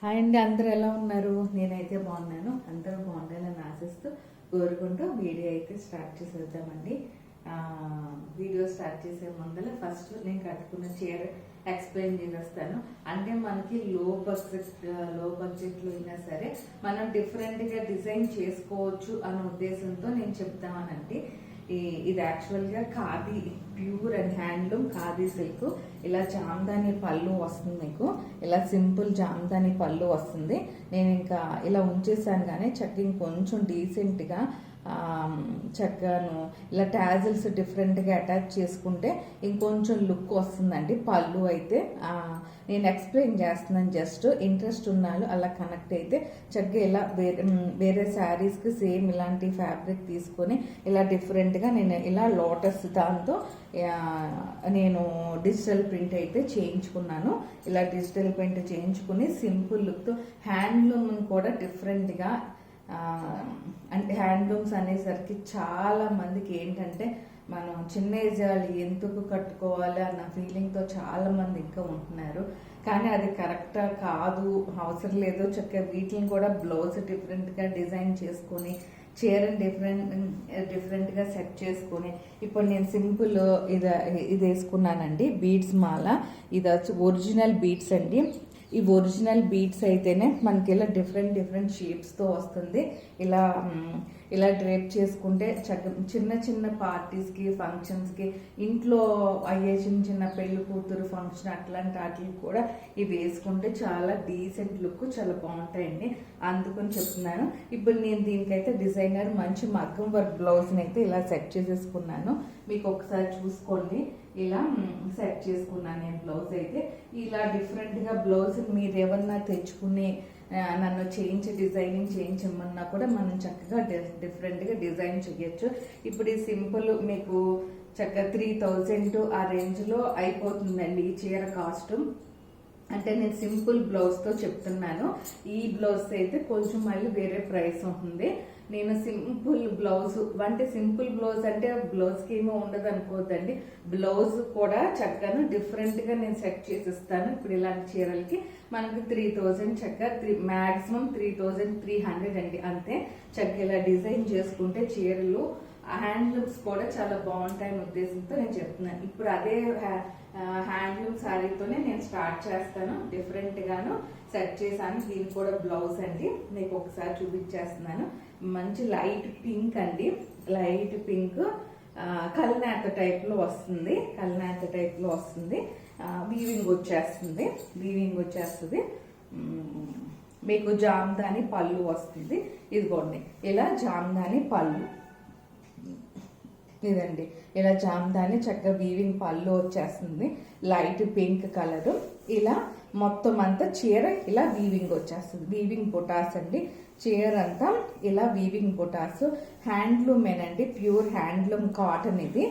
Hi అండి, అందరూ ఎలా ఉన్నారు? నేనైతే బాగున్నాను. అందరూ బాగుండాలని ఆశిస్తూ కోరుకుంటూ వీడియో అయితే స్టార్ట్ చేసేద్దామండి. వీడియో స్టార్ట్ చేసే ముందర ఫస్ట్ నేను కట్టుకున్న చీర ఎక్స్ప్లెయిన్ చేసేస్తాను. అంటే మనకి లో బడ్జెట్లో అయినా సరే మనం డిఫరెంట్గా డిజైన్ చేసుకోవచ్చు అనే ఉద్దేశంతో నేను చెప్తామనండి. ఇది యాక్చువల్గా khadi pure and handloom khadi silk. ఇలా జామ్దాని పళ్ళు వస్తుంది, మీకు ఇలా సింపుల్ జామ్దాని పళ్ళు వస్తుంది. నేను ఇంకా ఇలా ఉంచేసాను, కానీ చక్కగా ఇంకొంచెం డీసెంట్గా చక్కగాను ఇలా టాజిల్స్ డిఫరెంట్గా అటాచ్ చేసుకుంటే ఇంకొంచెం లుక్ వస్తుందండి. పళ్ళు అయితే నేను ఎక్స్ప్లెయిన్ చేస్తున్నాను, జస్ట్ ఇంట్రెస్ట్ ఉన్నాళ్ళు అలా కనెక్ట్ అయితే చక్కగా ఇలా వేరే శారీస్కి సేమ్ ఇలాంటి ఫ్యాబ్రిక్ తీసుకొని ఇలా డిఫరెంట్గా నేను ఇలా లోటస్ దాంతో నేను డిజిటల్ ప్రింట్ అయితే చేయించుకున్నాను. ఇలా డిజిటల్ ప్రింట్ చేయించుకుని సింపుల్ లుక్తో హ్యాండ్లూమ్ కూడా డిఫరెంట్గా అంటే హ్యాండ్లూమ్స్ అనేసరికి చాలా మందికి ఏంటంటే మనం చిన్న ఏజ్ వాళ్ళు ఎందుకు కట్టుకోవాలి అన్న ఫీలింగ్తో చాలా మంది ఇంకా ఉంటున్నారు. కానీ అది కరెక్టా కాదు, అవసరం లేదు. చక్కగా వీటిని కూడా బ్లౌజ్ డిఫరెంట్గా డిజైన్ చేసుకొని చీరని డిఫరెంట్గా సెట్ చేసుకొని ఇప్పుడు నేను సింపుల్ ఇది వేసుకున్నానండి. బీడ్స్ మాల, ఇది వచ్చి ఒరిజినల్ బీడ్స్ అండి. ఈ ఒరిజినల్ బీడ్స్ అయితేనే మనకి ఇలా డిఫరెంట్ షేప్స్తో వస్తుంది. ఇలా డ్రేప్ చేసుకుంటే చిన్న చిన్న పార్టీస్కి ఫంక్షన్స్కి ఇంట్లో అయ్యే చిన్న పెళ్లి కూతురు ఫంక్షన్ అట్లాంటి వాటికి కూడా ఇవి వేసుకుంటే చాలా డీసెంట్ లుక్, చాలా బాగుంటాయండి. అందుకని చెప్తున్నాను. ఇప్పుడు నేను దీనికైతే డిజైనర్ మంచి మగ్గం వర్క్ బ్లౌజ్ని అయితే ఇలా సెట్ చేసేసుకున్నాను. మీకు ఒకసారి చూసుకోండి, ఇలా సెట్ చేసుకున్నాను నేను బ్లౌజ్ అయితే. ఇలా డిఫరెంట్గా బ్లౌజ్ మీరు ఏమన్నా తెచ్చుకుని నన్ను డిజైనింగ్ చేయించమన్నా కూడా మనం చక్కగా డిఫరెంట్గా డిజైన్ చేయొచ్చు. ఇప్పుడు ఈ సింపుల్ మీకు చక్కగా 3000 ఆ రేంజ్లో అయిపోతుందండి ఈ చీర కాస్ట్యూమ్. అంటే నేను సింపుల్ బ్లౌజ్తో చెప్తున్నాను. ఈ బ్లౌజ్ అయితే కొంచెం మళ్ళీ వేరే ప్రైస్ ఉంటుంది. నేను సింపుల్ బ్లౌజ్ అంటే సింపుల్ బ్లౌజ్ అంటే బ్లౌజ్కి ఏమో ఉండదు అనుకోవద్దండి. బ్లౌజ్ కూడా చక్కగా డిఫరెంట్గా నేను సెట్ చేసిస్తాను. ఇప్పుడు ఇలాంటి చీరలకి మనకు 3000 చక్కగా మ్యాక్సిమం 3300 అండి, అంతే. చక్కగా ఇలా డిజైన్ చేసుకుంటే చీరలు హ్యాండ్లూమ్స్ కూడా చాలా బాగుంటాయని ఉద్దేశంతో నేను చెప్తున్నాను. ఇప్పుడు అదే హ్యాండ్లూమ్ శారీతోనే నేను స్టార్ట్ చేస్తాను. డిఫరెంట్గాను సెట్ చేశాను. దీనికి కూడా బ్లౌజ్ అండి, మీకు ఒకసారి చూపించేస్తున్నాను. మంచి లైట్ పింక్ అండి, లైట్ పింక్ కల్నేత టైప్లో వస్తుంది. వీవింగ్ వచ్చేస్తుంది. మీకు జామ్దాని పళ్ళు వస్తుంది. ఇదిగోండి ఇలా జామ్దాని పళ్ళు, ఇదండి ఇలా జామ్దాని చక్కగా వీవింగ్ పళ్ళు వచ్చేస్తుంది. Light pink colour. ఇలా మొత్తం అంతా చీర ఇలా వీవింగ్ వచ్చేస్తుంది. వీవింగ్ బుటాస్ అండి, చీర అంతా ఇలా వీవింగ్ బుటాస్. హ్యాండ్లూమేనండి, ప్యూర్ హ్యాండ్లూమ్ కాటన్. ఇది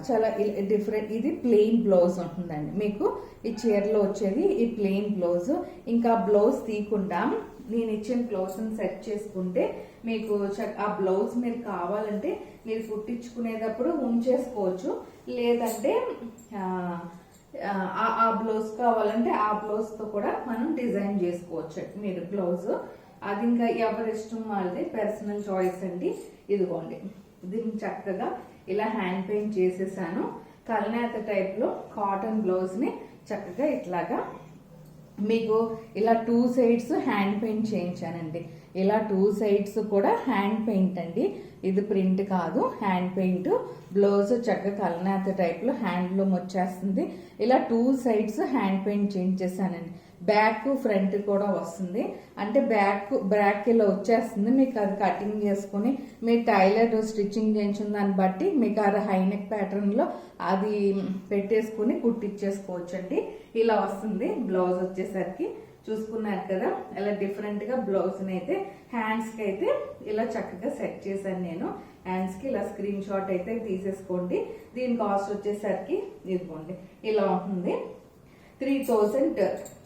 చాలా డిఫరెంట్. ఇది ప్లెయిన్ బ్లౌజ్ ఉంటుందండి మీకు ఈ చీరలో వచ్చేది. ఈ ప్లెయిన్ బ్లౌజ్. ఇంకా బ్లౌజ్ తీయకుండా నేను ఇచ్చిన బ్లౌజ్ని సెట్ చేసుకుంటే మీకు ఆ బ్లౌజ్ మీరు కావాలంటే మీరు కుట్టించుకునేటప్పుడు ఉంచేసుకోవచ్చు. లేదంటే ఆ బ్లౌజ్ కావాలంటే ఆ బ్లౌజ్తో కూడా మనం డిజైన్ చేసుకోవచ్చు మీరు బ్లౌజ్. అది ఇంకా ఎవరి ఇష్టం వాళ్ళది, పర్సనల్ చాయిస్ అండి. ఇదిగోండి దీన్ని చక్కగా ఇలా హ్యాండ్ పెయింట్ చేసేసాను. కల్నేత టైప్లో కాటన్ బ్లౌజ్ని చక్కగా ఇట్లాగా మీకు ఇలా 2 సైడ్స్ హ్యాండ్ పెయింట్ చేయించానండి. ఇలా 2 సైడ్స్ కూడా హ్యాండ్ పెయింట్ అండి, ఇది ప్రింట్ కాదు, హ్యాండ్ పెయింట్. బ్లౌజ్ చక్కగా కల్నేత టైప్లో హ్యాండ్లూమ్ వచ్చేస్తుంది. ఇలా 2 సైడ్స్ హ్యాండ్ పెయింట్ చేయించేసానండి. బ్యాక్ ఫ్రంట్ కూడా వస్తుంది. అంటే బ్యాక్ ఇలా వచ్చేస్తుంది. మీకు అది కటింగ్ చేసుకుని మీ టైలర్ స్టిచ్చింగ్ చేయించిన దాన్ని బట్టి మీకు అది హైనెక్ ప్యాటర్న్లో అది పెట్టేసుకుని కుట్టించేసుకోవచ్చు అండి. ఇలా వస్తుంది బ్లౌజ్ వచ్చేసరికి. చూసుకున్నారు కదా ఇలా డిఫరెంట్గా బ్లౌజ్ని అయితే. హ్యాండ్స్కి అయితే ఇలా చక్కగా సెట్ చేశాను నేను. హ్యాండ్స్కి ఇలా స్క్రీన్ షాట్ అయితే తీసేసుకోండి. దీని కాస్ట్ వచ్చేసరికి ఇదిగోండి ఇలా ఉంటుంది. 3000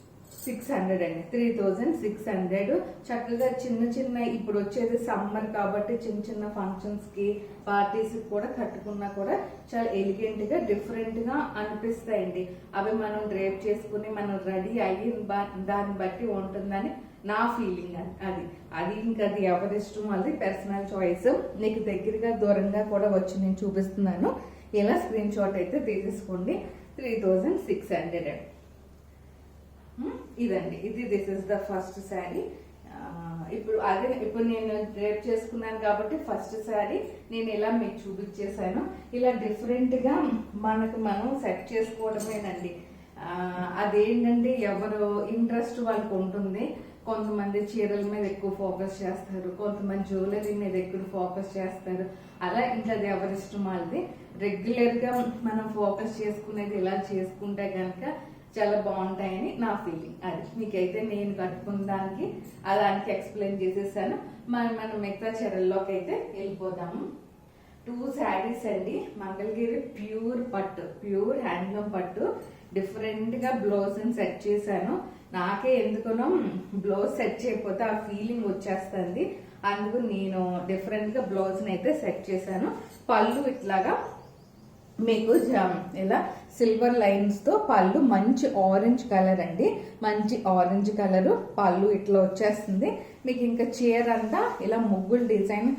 600 అండి, 3600. చక్కగా చిన్న చిన్న ఇప్పుడు వచ్చేది సమ్మర్ కాబట్టి చిన్న చిన్న ఫంక్షన్స్ కి పార్టీస్ కూడా కట్టుకున్నా కూడా చాలా ఎలిగెంట్ గా డిఫరెంట్ గా అనిపిస్తాయండి. అవి మనం డ్రేప్ చేసుకుని మనం రెడీ అయిన దాన్ని బట్టి ఉంటుందని నా ఫీలింగ్. అది ఇంకా అది ఎవరిష్టం, వాళ్ళది పర్సనల్ చాయిస్. నీకు దగ్గరగా దూరంగా కూడా వచ్చి నేను చూపిస్తున్నాను. ఇలా స్క్రీన్ షాట్ అయితే తీసేసుకోండి. 3600. ఇదండి, this is the first sari. ఇప్పుడు నేను డ్రేప్ చేసుకున్నాను కాబట్టి ఫస్ట్ శారీ నేను ఇలా మీకు చూపించేశాను. ఇలా డిఫరెంట్ గా మనం సెట్ చేసుకోవడమేనండి. అదేంటంటే ఎవరు ఇంట్రెస్ట్ వాళ్ళకి ఉంటుంది. కొంతమంది చీరల మీద ఎక్కువ ఫోకస్ చేస్తారు, కొంతమంది జ్యువెలరీ మీద ఎక్కువ ఫోకస్ చేస్తారు. అలా ఇంకా అది ఎవరిష్టం వాళ్ళది. రెగ్యులర్ గా మనం ఫోకస్ చేసుకునేది ఇలా చేసుకుంటే కనుక చాలా బాగుంటాయని నా ఫీలింగ్. అది మీకైతే నేను కట్టుకున్న దానికి ఎక్స్ప్లెయిన్ చేసేసాను. మనం మిగతా చీరల్లోకి అయితే వెళ్ళిపోదాము. 2 శారీస్ అండి. మంగళగిరి ప్యూర్ పట్టు, ప్యూర్ హ్యాండ్లూమ్ పట్టు. డిఫరెంట్ గా బ్లౌజ్ సెట్ చేశాను. నాకే ఎందుకునో బ్లౌజ్ సెట్ చేయకపోతే ఆ ఫీలింగ్ వచ్చేస్తుంది. అందుకు నేను డిఫరెంట్ గా బ్లౌజ్ అయితే సెట్ చేశాను. పళ్ళు ఇట్లాగా మీకు ఇలా సిల్వర్ లైన్స్ తో పళ్ళు, మంచి ఆరెంజ్ కలర్ అండి, మంచి ఆరెంజ్ కలర్ పళ్ళు ఇట్లా వచ్చేస్తుంది. మీకు ఇంకా చీర అంతా ఇలా ముగ్గుల డిజైన్,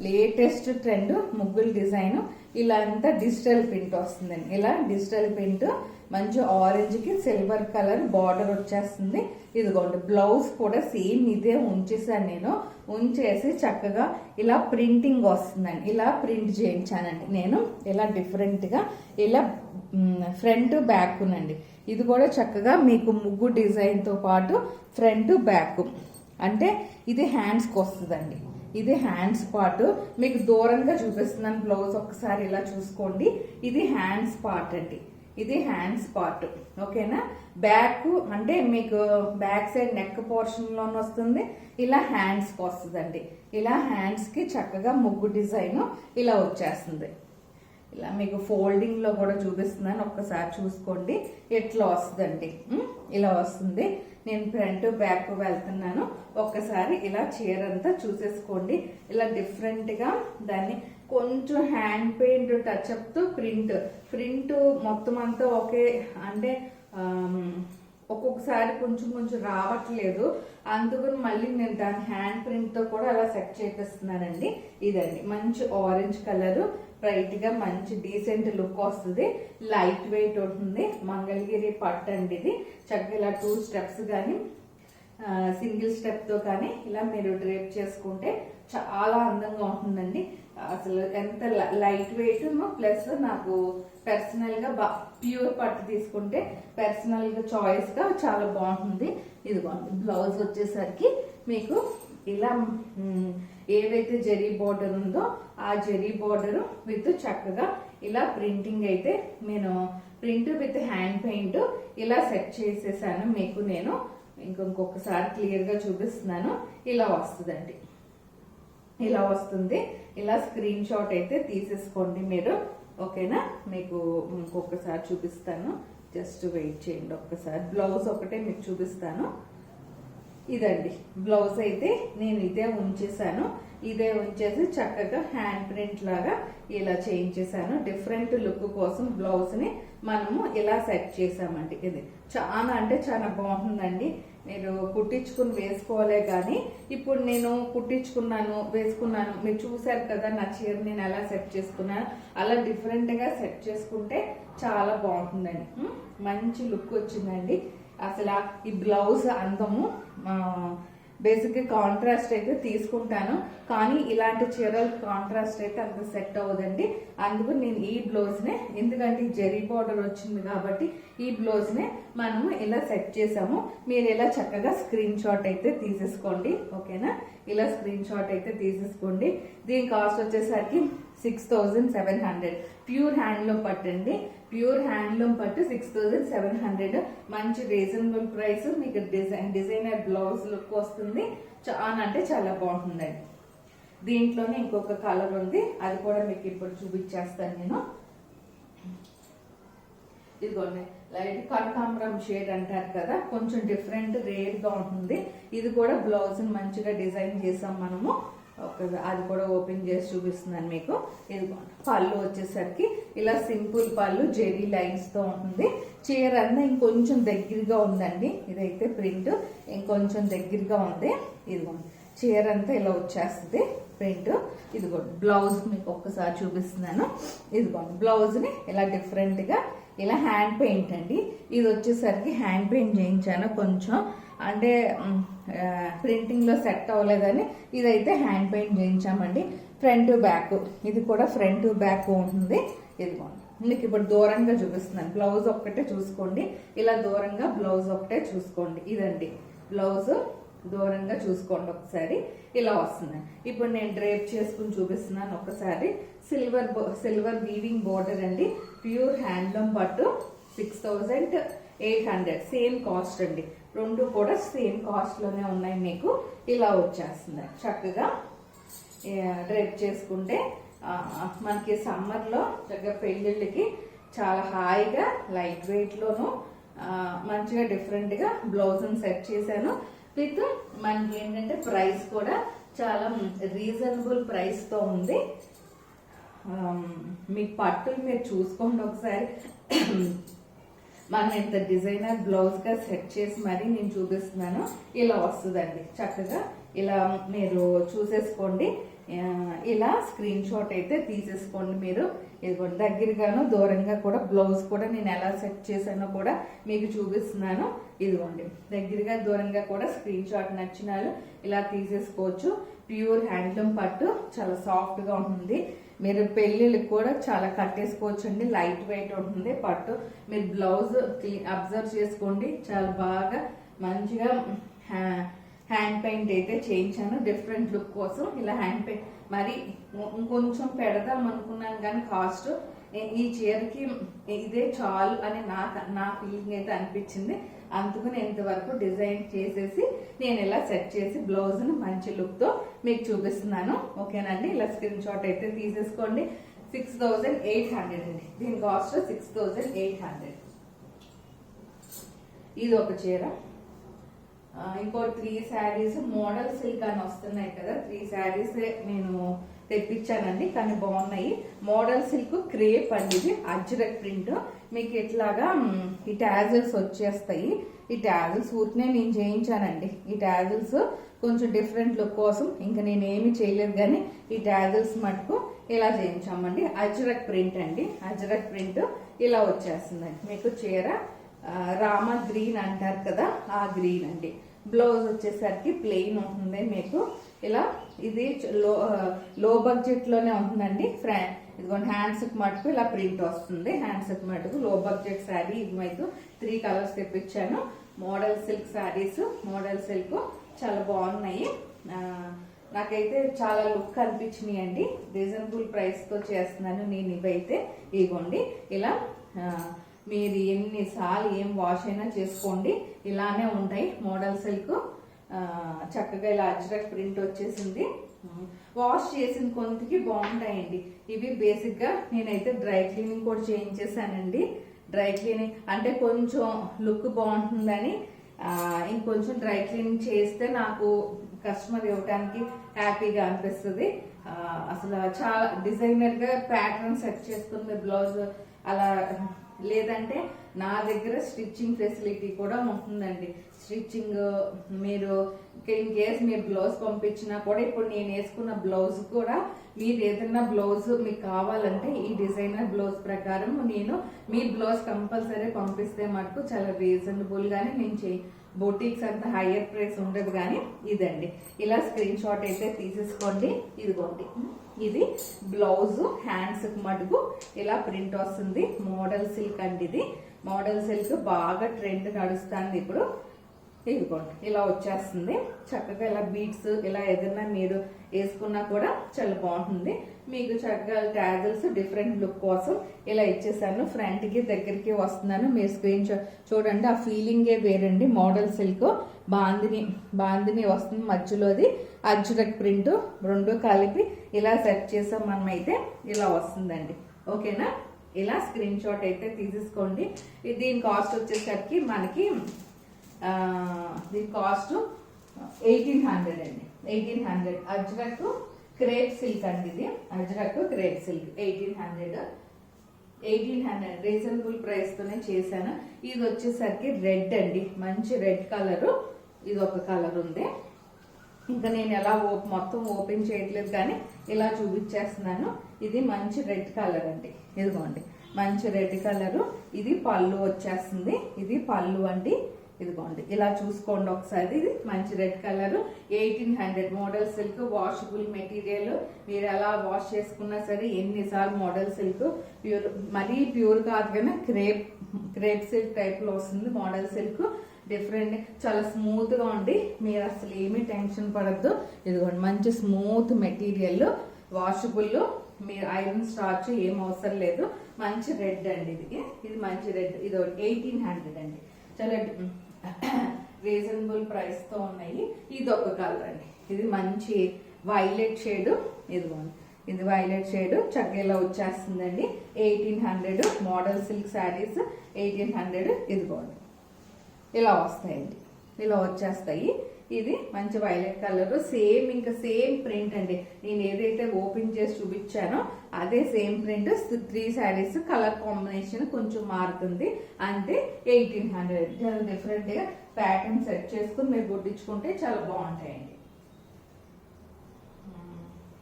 లేటెస్ట్ ట్రెండ్ ముగ్గుల డిజైన్. ఇలా అంతా డిజిటల్ ప్రింట్ వస్తుందండి. ఇలా డిజిటల్ ప్రింట్ మంచి ఆరెంజ్ కి సిల్వర్ కలర్ బార్డర్ వచ్చేస్తుంది. ఇదిగోండి బ్లౌజ్ కూడా సేమ్ ఇదే ఉంచేసాను నేను. ఉంచేసి చక్కగా ఇలా ప్రింటింగ్ వస్తుందండి. ఇలా ప్రింట్ చేయించానండి నేను. ఇలా డిఫరెంట్ గా ఇలా ఫ్రంట్ బ్యాక్ నండి. ఇది కూడా చక్కగా మీకు ముగ్గు డిజైన్ తో పాటు ఫ్రంట్ బ్యాక్. అంటే ఇది హ్యాండ్స్ కి వస్తుందండి. ఇది హ్యాండ్స్ పార్ట్. మీకు దూరంగా చూపిస్తున్నాను బ్లౌజ్, ఒక్కసారి ఇలా చూసుకోండి. ఇది హ్యాండ్స్ పార్ట్ అండి, ఇది హ్యాండ్స్ పార్ట్. ఓకేనా. బ్యాక్ అంటే మీకు బ్యాక్ సైడ్ నెక్ పోర్షన్ లోనే వస్తుంది. ఇలా హ్యాండ్స్ కి వస్తుందండి. ఇలా హ్యాండ్స్ కి చక్కగా ముగ్గు డిజైన్ ఇలా వచ్చేస్తుంది. ఇలా మీకు ఫోల్డింగ్ లో కూడా చూపిస్తున్నాను, ఒక్కసారి చూసుకోండి ఎట్లా వస్తుందండి. ఇలా వస్తుంది. నేను ఫ్రంట్ బ్యాక్ వెళ్తున్నాను, ఒక్కసారి ఇలా చీర అంతా చూసేసుకోండి. ఇలా డిఫరెంట్ గా దాన్ని కొంచెం హ్యాండ్ పెయింట్ టచ్అప్ తో ప్రింట్ మొత్తం అంతా ఒకే. అంటే ఒక్కొక్కసారి కొంచెం కొంచెం రావట్లేదు, అందుకని మళ్ళీ నేను దాని హ్యాండ్ ప్రింట్ తో కూడా అలా సెట్ చేపిస్తున్నానండి. ఇదండి మంచి ఆరెంజ్ కలర్, బ్రైట్ గా మంచి డీసెంట్ లుక్ వస్తుంది. లైట్ వెయిట్ ఉంటుంది. మంగళగిరి పట్టు అండి ఇది. చక్కగా ఇలా 2 స్టెప్స్ కానీ సింగిల్ స్టెప్ తో కానీ ఇలా మీరు డ్రేప్ చేసుకుంటే చాలా అందంగా ఉంటుందండి. అసలు ఎంత లైట్ వెయిట్ ప్లస్ నాకు పర్సనల్ గా ప్యూర్ పట్టు తీసుకుంటే పర్సనల్ గా చాయిస్ గా చాలా బాగుంటుంది. ఇదిగోండి బ్లౌజ్ వచ్చేసరికి మీకు ఇలా ఏదైతే జరీ బోర్డర్ ఉందో ఆ జరీ బోర్డర్ విత్ చక్కగా ఇలా ప్రింటింగ్ అయితే నేను ప్రింట్ విత్ హ్యాండ్ పెయింట్ ఇలా సెట్ చేసేసాను. మీకు నేను ఇంకొకసారి క్లియర్ గా చూపిస్తున్నాను. ఇలా వస్తుందండి, ఇలా వస్తుంది. ఇలా స్క్రీన్ షాట్ అయితే తీసేసుకోండి మీరు. ఓకేనా. మీకు ఇంకొకసారి చూపిస్తాను, జస్ట్ వెయిట్ చేయండి ఒక్కసారి. బ్లౌజ్ ఒకటే మీకు చూపిస్తాను. ఇదండి బ్లౌజ్ అయితే నేను ఇదే ఉంచేసాను. ఇదే ఉంచేసి చక్కగా హ్యాండ్ ప్రింట్ లాగా ఇలా చేయించేసాను. డిఫరెంట్ లుక్ కోసం బ్లౌజ్ ని మనము ఇలా సెట్ చేసామండి. ఇది చాలా అంటే చాలా బాగుంటుందండి. మీరు కుట్టించుకుని వేసుకోవాలే కానీ ఇప్పుడు నేను కుట్టించుకున్నాను వేసుకున్నాను, మీరు చూసారు కదా నా చీర నేను ఎలా సెట్ చేసుకున్నాను. అలా డిఫరెంట్ గా సెట్ చేసుకుంటే చాలా బాగుంటుందండి. మంచి లుక్ వచ్చిందండి. అసలు ఈ బ్లౌజ్ అందము బేసిక్ కాంట్రాస్ట్ అయితే తీసుకుంటాను, కానీ ఇలాంటి చీరలు కాంట్రాస్ట్ అయితే అంత సెట్ అవ్వదండి. అందుకు నేను ఈ బ్లౌజ్ నే, ఎందుకంటే జరీ బార్డర్ వచ్చింది కాబట్టి ఈ బ్లౌజ్ నే మనము ఇలా సెట్ చేసాము. మీరు ఇలా చక్కగా స్క్రీన్ షాట్ అయితే తీసేసుకోండి. ఓకేనా. ఇలా స్క్రీన్ షాట్ అయితే తీసేసుకోండి. దీని కాస్ట్ వచ్చేసరికి 6700. ప్యూర్ హ్యాండ్లూమ్ పట్టు అండి. ప్యూర్ హ్యాండ్లూమ్ పట్టు 6700. మంచి రీజనబుల్ ప్రైస్. మీకు డిజైనర్ బ్లౌజ్ లుక్ వస్తుంది. చాలా అంటే చాలా బాగుంటుందండి. దీంట్లోనే ఇంకొక కలర్ ఉంది, అది కూడా మీకు ఇప్పుడు చూపించేస్తాను నేను. ఇదిగోండి లైట్ కనకాంబరం షేడ్ అంటారు కదా, కొంచెం డిఫరెంట్ రేర్ గా ఉంటుంది. ఇది కూడా బ్లౌజ్ మంచిగా డిజైన్ చేసాం మనము. అది కూడా ఓపెన్ చేసి చూపిస్తున్నాను మీకు. ఇది పళ్ళు వచ్చేసరికి ఇలా సింపుల్ పళ్ళు జెరీ లైన్స్ తో ఉంటుంది. చీర అంతా ఇంకొంచెం దగ్గరగా ఉందండి. ఇదైతే ప్రింట్ ఇంకొంచెం దగ్గరగా ఉంది. ఇదిగోండి చీర అంతా ఇలా వచ్చేస్తుంది ప్రింట్. ఇదిగోండి బ్లౌజ్ మీకు ఒక్కసారి చూపిస్తున్నాను. ఇదిగోండి బ్లౌజ్ ని ఇలా డిఫరెంట్ గా ఇలా హ్యాండ్ పెయింట్ అండి. ఇది వచ్చేసరికి హ్యాండ్ పెయింట్ చేయించాను. కొంచెం అంటే ప్రింటింగ్ లో సెట్ అవ్వలేదని ఇదైతే హ్యాండ్ పెయింట్ చేయించామండి. ఫ్రంట్ బ్యాక్ ఇది కూడా ఫ్రంట్ బ్యాక్ ఉంటుంది. ఇదిగోండి మీకు ఇప్పుడు దూరంగా చూపిస్తున్నాను. బ్లౌజ్ ఒక్కటే చూసుకోండి. ఇలా దూరంగా బ్లౌజ్ ఒకటే చూసుకోండి. ఇదండి బ్లౌజ్ దూరంగా చూసుకోండి ఒకసారి. ఇలా వస్తుంది. ఇప్పుడు నేను డ్రేప్ చేసుకుని చూపిస్తున్నాను ఒకసారి. సిల్వర్ వీవింగ్ బోర్డర్ అండి. ప్యూర్ హ్యాండ్లూమ్ పట్టు 6800 సేమ్ కాస్ట్ అండి. రెండు కూడా సేమ్ కాస్ట్ లోనే ఉన్నాయి మీకు. ఇలా వచ్చేస్తుంది. చక్కగా డ్రేప్ చేసుకుంటే మనకి సమ్మర్ లో చక్కగా పెళ్లిళ్ళకి చాలా హాయిగా లైట్ వెయిట్ లోను మంచిగా డిఫరెంట్ గా బ్లౌజ్ సెట్ చేశాను. విత్ మనకి ఏంటంటే ప్రైస్ కూడా చాలా రీజనబుల్ ప్రైస్ తో ఉంది. మీ పట్టులు మీరు చూసుకోండి ఒకసారి. మనం ఇంత డిజైనర్ బ్లౌజ్ గా సెట్ చేసి మరీ నేను చూపిస్తున్నాను. ఇలా వస్తుందండి చక్కగా. ఇలా మీరు చూసేసుకోండి. ఇలా స్క్రీన్ షాట్ అయితే తీసేసుకోండి మీరు. ఇదిగోండి దగ్గరగాను దూరంగా కూడా బ్లౌజ్ కూడా నేను ఎలా సెట్ చేశానో కూడా మీకు చూపిస్తున్నాను. ఇదిగోండి దగ్గరగా దూరంగా కూడా స్క్రీన్ షాట్ నచ్చిన ఇలా తీసేసుకోవచ్చు. ప్యూర్ హ్యాండ్లూమ్ పట్టు చాలా సాఫ్ట్ గా ఉంటుంది. మీరు పెళ్లిళ్ళకి కూడా చాలా కట్టేసుకోవచ్చు అండి. లైట్ వెయిట్ ఉంటుంది పట్టు. మీరు బ్లౌజ్ అబ్జర్వ్ చేసుకోండి. చాలా బాగా మంచిగా హ్యాండ్ పెయింట్ అయితే చేయించాను డిఫరెంట్ లుక్ కోసం. ఇలా హ్యాండ్ పెయింట్ మరి ఇంకొంచెం పెడదాం అనుకున్నాను కానీ కాస్ట్ ఈ చీరకి ఇదే చాలు అని నా ఫీలింగ్ అయితే అనిపించింది. అందుకు నేను ఇంతవరకు డిజైన్ చేసేసి నేను ఇలా సెట్ చేసి బ్లౌజ్ ని మంచి లుక్ తో మీకు చూపిస్తున్నాను. ఓకేనండి. ఇలా స్క్రీన్ షాట్ అయితే తీసేసుకోండి. 6800 అండి. దీని కాస్ట్ 6800. ఇది ఒక చీర. ఇంకో 3 శారీస్ మోడల్ సిల్క్ అని వస్తున్నాయి కదా, 3 శారీస్ నేను తెప్పించానండి. కానీ బాగున్నాయి. మోడల్ సిల్క్ క్రేప్ అండి. ఇది అజ్రక్ ప్రింట్. మీకు ఇట్లాగా ఈ టాజిల్స్ వచ్చేస్తాయి. ఈ టాజిల్స్ ఊరికనే నేను చేయించానండి. ఈ టాజిల్స్ కొంచెం డిఫరెంట్ లుక్ కోసం ఇంకా నేనేమి చేయలేదు కానీ ఈ టాజిల్స్ మటుకు ఇలా చేయించామండి. అజ్రక్ ప్రింట్ అండి. అజ్రక్ ప్రింట్ ఇలా వచ్చేస్తుందండి మీకు చీర. రామ గ్రీన్ అంటారు కదా, ఆ గ్రీన్ అండి. బ్లౌజ్ వచ్చేసరికి ప్లెయిన్ ఉంటుంది మీకు. ఇలా ఇది లో బడ్జెట్ లోనే ఉంటుందండి. ఇదిగోండి హ్యాండ్స్ మటుకు ఇలా ప్రింట్ వస్తుంది. హ్యాండ్స్ మటుకు లో బడ్జెట్ శారీ. ఇది మీకు 3 కలర్స్ తెప్పించాను. Model silk saris. Model silk చాలా బాగున్నాయి. నాకైతే చాలా లుక్ అనిపించినాయి అండి. రీజనబుల్ ప్రైస్ తో చేస్తున్నాను నేను ఇవైతే. ఇదిగోండి ఇలా మీరు ఎన్నిసార్లు ఏం వాష్ అయినా చేసుకోండి ఇలానే ఉంటాయి. మోడల్ సిల్క్ చక్కగా ఇలా అజ్రక్ ప్రింట్ వచ్చేసింది. వాష్ చేసిన కొంతకి బాగుంటాయండి ఇవి. బేసిక్ గా నేనైతే డ్రై క్లీనింగ్ కూడా చేయించేసానండి. డ్రై క్లీనింగ్ అంటే కొంచెం లుక్ బాగుంటుందని ఇంకొంచెం డ్రై క్లీనింగ్ చేస్తే నాకు కస్టమర్ ఇవ్వడానికి హ్యాపీగా అనిపిస్తుంది. అసలు చాలా డిజైనర్ గా ప్యాటర్న్ సెట్ చేసుకున్న బ్లౌజ్ అలా లేదంటే నా దగ్గర స్టిచ్చింగ్ ఫెసిలిటీ కూడా ఉంటుందండి. స్టిచ్చింగ్ మీరు ఇన్ కేస్ మీరు బ్లౌజ్ పంపించినా కూడా ఇప్పుడు నేను వేసుకున్న బ్లౌజ్ కూడా మీరు ఏదైనా బ్లౌజ్ మీకు కావాలంటే ఈ డిజైనర్ బ్లౌజ్ ప్రకారం నేను మీ బ్లౌజ్ కంపల్సరీ పంపిస్తే మటుకు చాలా రీజనబుల్ గానే నేను బొటిక్స్ అంత హైయర్ ప్రైస్ ఉండదు. కానీ ఇదండి ఇలా స్క్రీన్ షాట్ అయితే తీసేసుకోండి. ఇదిగోండి ఇది బ్లౌజ్. హ్యాండ్స్ మటుకు ఇలా ప్రింట్ వస్తుంది. మోడల్ సిల్క్ అండి. ఇది మోడల్ సిల్క్ బాగా ట్రెండ్ నడుస్తుంది ఇప్పుడు. ఇదిగోండి ఇలా వచ్చేస్తుంది చక్కగా. ఇలా బీట్స్ ఇలా ఏదైనా మీరు వేసుకున్నా కూడా చాలా బాగుంటుంది. మీకు చక్కగా టాజిల్స్ డిఫరెంట్ లుక్ కోసం ఇలా ఇచ్చేసాను. ఫ్రంట్ కి దగ్గరికి వస్తున్నాను. మీరు స్క్రీన్ చూడండి. ఆ ఫీలింగే వేరండి. మోడల్ సిల్క్ బాందిని వస్తుంది. మధ్యలోది అజ్రక్ ప్రింట్ రెండు కలిపి ఇలా సెట్ చేసాం మనమైతే ఇలా వస్తుందండి. ఓకేనా. ఇలా స్క్రీన్ షాట్ అయితే తీసేసుకోండి. దీని కాస్ట్ వచ్చేసరికి మనకి దీని కాస్ట్ 1800 అండి. 1800 అజ్రక్ క్రేప్ సిల్క్ అండి. ఇది Ajrakh crepe silk 1800 reasonable price తోనే చేశాను. ఇది వచ్చేసరికి రెడ్ అండి, మంచి రెడ్ కలర్. ఇది ఒక కలర్ ఉంది. ఇంకా నేను ఎలా మొత్తం ఓపెన్ చేయట్లేదు కానీ ఇలా చూపించేస్తున్నాను. ఇది మంచి రెడ్ కలర్ అండి. ఇదిగోండి మంచి రెడ్ కలర్. ఇది పళ్ళు వచ్చేస్తుంది. ఇది పళ్ళు అండి. ఇదిగోండి ఇలా చూసుకోండి ఒకసారి. ఇది మంచి red colour 1800 model silk washable material. మీరు ఎలా వాష్ చేసుకున్నా సరే ఎన్నిసార్లు మోడల్ సిల్క్ ప్యూర్, మరీ ప్యూర్ కాదు కానీ క్రేప్ సిల్క్ టైప్ లో వస్తుంది మోడల్ సిల్క్. డిఫరెంట్, చాలా స్మూత్ గా ఉండి మీరు అసలు ఏమీ టెన్షన్ పడద్దు. ఇదిగోండి మంచి స్మూత్ మెటీరియల్, వాషబుల్, మీరు ఐరన్ స్టార్చ్ ఏం అవసరం లేదు. మంచి రెడ్ అండి. ఇది మంచి రెడ్. ఇది 1800 అండి. చాలా రీజనబుల్ ప్రైస్ తో ఉన్నాయి. ఇది ఒక కలర్ అండి. ఇది మంచి వైలెట్ షేడ్. ఇదిగోండి ఇది వైలెట్ షేడ్ చక్కగా వచ్చేస్తుందండి. 1800 మోడల్ సిల్క్ శారీస్ 1800. ఇదిగోండి ఇలా వస్తాయండి, ఇలా వచ్చేస్తాయి. ఇది మంచి వైలెట్ కలర్. సేమ్ ఇంకా సేమ్ ప్రింట్ అండి. నేను ఏదైతే ఓపెన్ చేసి చూపించానో అదే same print. 3 saris colour combination కొంచెం మారుతుంది అంతే. 1800 చాలా డిఫరెంట్ గా ప్యాటర్న్ సెట్ చేసుకుని మీరు గుడ్డించుకుంటే చాలా బాగుంటాయండి.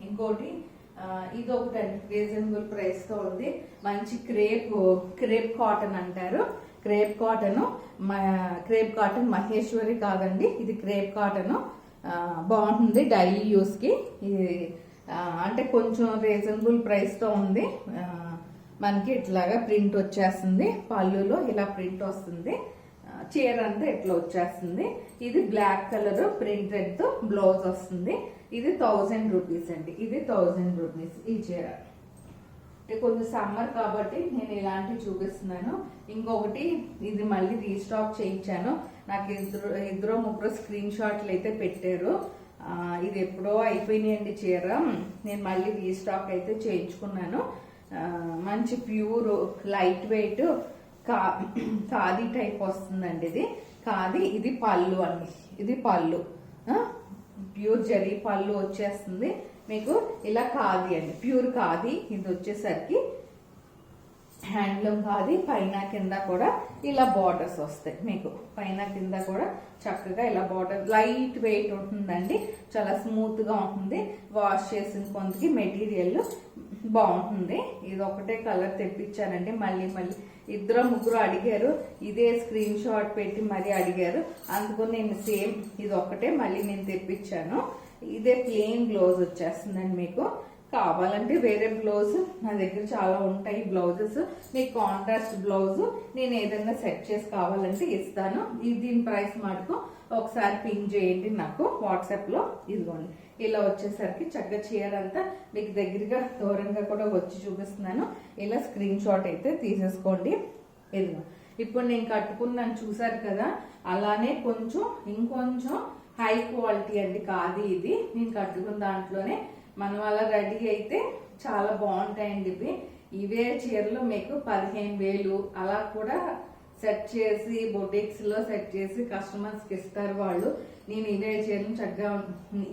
ఇంకోటి ఇది ఒకటి రీజనబుల్ ప్రైస్ తో ఉంది. మంచి క్రేప్ కాటన్ అంటారు. క్రేప్ కాటన్ మహేశ్వరి కాదండి, ఇది క్రేప్ కాటన్. బాగుంటుంది డైలీ యూస్ కి. ఇది అంటే కొంచెం రీజనబుల్ ప్రైస్ తో ఉంది. మనకి ఇట్లాగా ప్రింట్ వచ్చేస్తుంది. పళ్ళులో ఇలా ప్రింట్ వస్తుంది. చీర అంతా ఇట్లా వచ్చేస్తుంది. ఇది బ్లాక్ కలర్ ప్రింటెడ్ తో బ్లౌజ్ వస్తుంది. ఇది 1000 రూపీస్ అండి. ఇది 1000 రూపీస్ ఈ చీర. కొంచెం సమ్మర్ కాబట్టి నేను ఇలాంటివి చూపిస్తున్నాను. ఇంకొకటి ఇది మళ్ళీ రీస్టాక్ చేయించాను. నాకు ఇద్దరు ముగ్గురు స్క్రీన్ షాట్లు అయితే పెట్టారు. ఇది ఎప్పుడో అయిపోయినాయండి చీర. నేను మళ్ళీ రీస్టాక్ అయితే చేయించుకున్నాను. మంచి pure light weight khadi type వస్తుందండి. ఇది ఖాదీ. ఇది పళ్ళు అండి. ఇది పళ్ళు ప్యూర్ జరీ పళ్ళు వచ్చేస్తుంది మీకు. ఇలా ఖాదీ అండి, ప్యూర్ ఖాదీ. ఇది వచ్చేసరికి హ్యాండ్లూమ్ ఖాదీ. పైన కింద కూడా ఇలా బార్డర్స్ వస్తాయి మీకు. పైన కింద కూడా చక్కగా ఇలా బార్డర్. లైట్ వెయిట్ ఉంటుందండి, చాలా స్మూత్ గా ఉంటుంది. వాష్ చేసిన కొంతకి మెటీరియల్ బాగుంటుంది. ఇది ఒకటే కలర్ తెప్పించానండి. మళ్ళీ ఇద్దరు ముగ్గురు అడిగారు, ఇదే స్క్రీన్ షాట్ పెట్టి మరీ అడిగారు. అందుకు నేను సేమ్ ఇది ఒకటే మళ్ళీ నేను తెప్పించాను. ఇదే ప్లెయిన్ బ్లౌజ్ వచ్చేస్తుందండి. మీకు కావాలంటే వేరే బ్లౌజ్ నా దగ్గర చాలా ఉంటాయి బ్లౌజెస్. మీకు కాంట్రాస్ట్ బ్లౌజ్ నేను ఏదైనా సెట్ చేసి కావాలంటే ఇస్తాను. దీని ప్రైస్ మటుకు ఒకసారి పింక్ చేయండి నాకు వాట్సాప్ లో. ఇదిగోండి ఇలా వచ్చేసరికి చక్కగా చీర అంతా మీకు దగ్గరగా దూరంగా కూడా వచ్చి చూపిస్తున్నాను. ఇలా స్క్రీన్ షాట్ అయితే తీసేసుకోండి. ఇదిగో ఇప్పుడు నేను కట్టుకున్నాను చూసారు కదా, అలానే ఇంకొంచెం హై క్వాలిటీ అండి కాదు ఇది. నేను కట్టుకున్న దాంట్లోనే మనం అలా రెడీ అయితే చాలా బాగుంటాయండి ఇవే చీరలు మీకు 15,000 అలా కూడా సెట్ చేసి బొటిక్స్ లో సెట్ చేసి కస్టమర్స్ కి ఇస్తారు వాళ్ళు. నేను ఇదే చీరలు చక్కగా,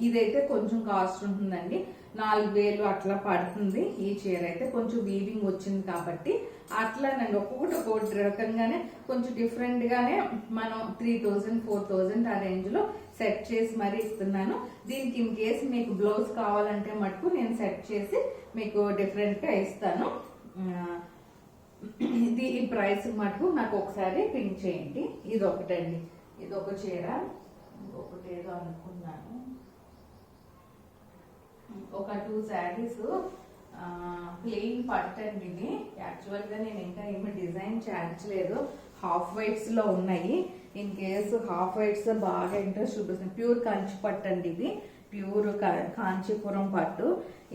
ఇదైతే కొంచెం కాస్ట్ ఉంటుందండి, 4,000 అట్లా పడుతుంది. ఈ చీర అయితే కొంచెం వీవింగ్ వచ్చింది కాబట్టి అట్లా నేను ఒక్కొక్కటి రకంగానే కొంచెం డిఫరెంట్ గానే మనం 3,000 4,000 ఆ రేంజ్ లో సెట్ చేసి మరీ ఇస్తున్నాను. దీనికి ఇన్ కేసు మీకు బ్లౌజ్ కావాలంటే మటుకు నేను సెట్ చేసి మీకు డిఫరెంట్ గా ఇస్తాను. ఇది ఈ ప్రైస్ మటుకు నాకు ఒకసారి పింక్ చేయండి. ఇది ఒకటండి, ఇది ఒక చీర. ఇంకొకటి ఏదో అనుకున్నాను, ఒక 2 శారీస్ ప్లెయిన్ పట్టండి. ఇది యాక్చువల్ గా నేను ఇంకా ఏమి డిజైన్ చేయించలేదు. హాఫ్ వైట్స్ లో ఉన్నాయి. ఇన్ కేసు హాఫ్ వైట్స్ బాగా ఇంట్రెస్ట్ చూపిస్తుంది. ప్యూర్ కంచి పట్టు అండి. ఇది ప్యూర్ కాంచీపురం పట్టు.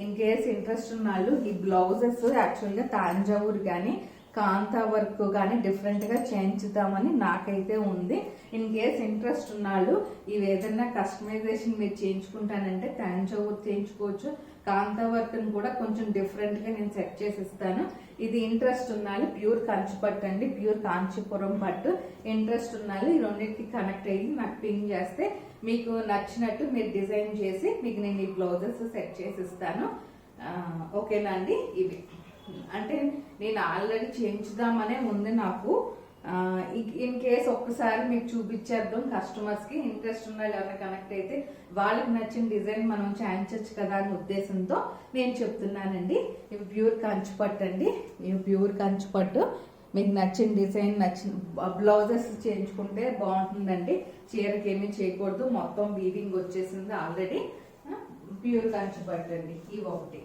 ఇన్ కేసు ఇంట్రెస్ట్ ఉన్న వాళ్ళు ఈ బ్లౌజెస్ యాక్చువల్ గా తాంజావూర్ గానీ కాంతా వర్క్ కానీ డిఫరెంట్గా చేయించుదామని నాకైతే ఉంది. ఇన్ కేస్ ఇంట్రెస్ట్ ఉన్నాళ్ళు ఇవి ఏదైనా కస్టమైజేషన్ మీరు చేయించుకుంటానంటే తాంజావూర్ చేయించుకోవచ్చు. కాంతా వర్క్ కూడా కొంచెం డిఫరెంట్గా నేను సెట్ చేసి ఇస్తాను. ఇది ఇంట్రెస్ట్ ఉన్నాళ్ళు ప్యూర్ కంచి పట్టు అండి, ప్యూర్ కాంచీపురం పట్టు. ఇంట్రెస్ట్ ఉన్నాళ్ళు ఈ రెండింటికి కనెక్ట్ అయ్యి నాకు పింగ్ చేస్తే మీకు నచ్చినట్టు మీరు డిజైన్ చేసి మీకు నేను ఈ బ్లౌజెస్ సెట్ చేసి ఇస్తాను. ఓకేనా అండి. ఇవి అంటే నేను ఆల్రెడీ చేయించుదామనే ఉంది నాకు. ఇన్ కేస్ ఒక్కసారి మీకు చూపించేద్దాం కస్టమర్స్ కి. ఇంట్రెస్ట్ ఉన్న ఎవరైనా కనెక్ట్ అయితే వాళ్ళకి నచ్చిన డిజైన్ మనం చేయించచ్చు కదా అనే ఉద్దేశంతో నేను చెప్తున్నానండి. ఇవి ప్యూర్ కంచి పట్టు అండి, ఇవి ప్యూర్ కంచి పట్టు. మీకు నచ్చిన డిజైన్ నచ్చిన బ్లౌజెస్ చేయించుకుంటే బాగుంటుందండి. చీరకి ఏమీ చేయకూడదు, మొత్తం వీవింగ్ వచ్చేసింది ఆల్రెడీ. ప్యూర్ కంచి పట్టు అండి. ఇవి ఒకటి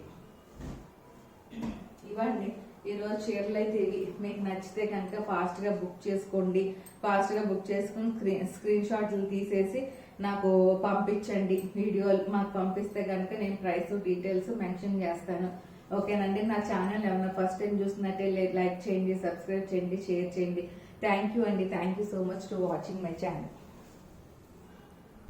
ఇవ్వండి. ఈరోజు చీరలు అయితే ఇవి. మీకు నచ్చితే కనుక ఫాస్ట్గా బుక్ చేసుకోండి. ఫాస్ట్గా బుక్ చేసుకుని స్క్రీన్ షాట్లు తీసేసి నాకు పంపించండి. వీడియోలు మాకు పంపిస్తే కనుక నేను ప్రైస్ డీటెయిల్స్ మెన్షన్ చేస్తాను. ఓకేనండి. నా ఛానల్ ఏమైనా ఫస్ట్ టైం చూసినట్టే లైక్ చేయండి, సబ్స్క్రైబ్ చేయండి, షేర్ చేయండి. థ్యాంక్ యూ అండి. Thank you so much to watching my channel.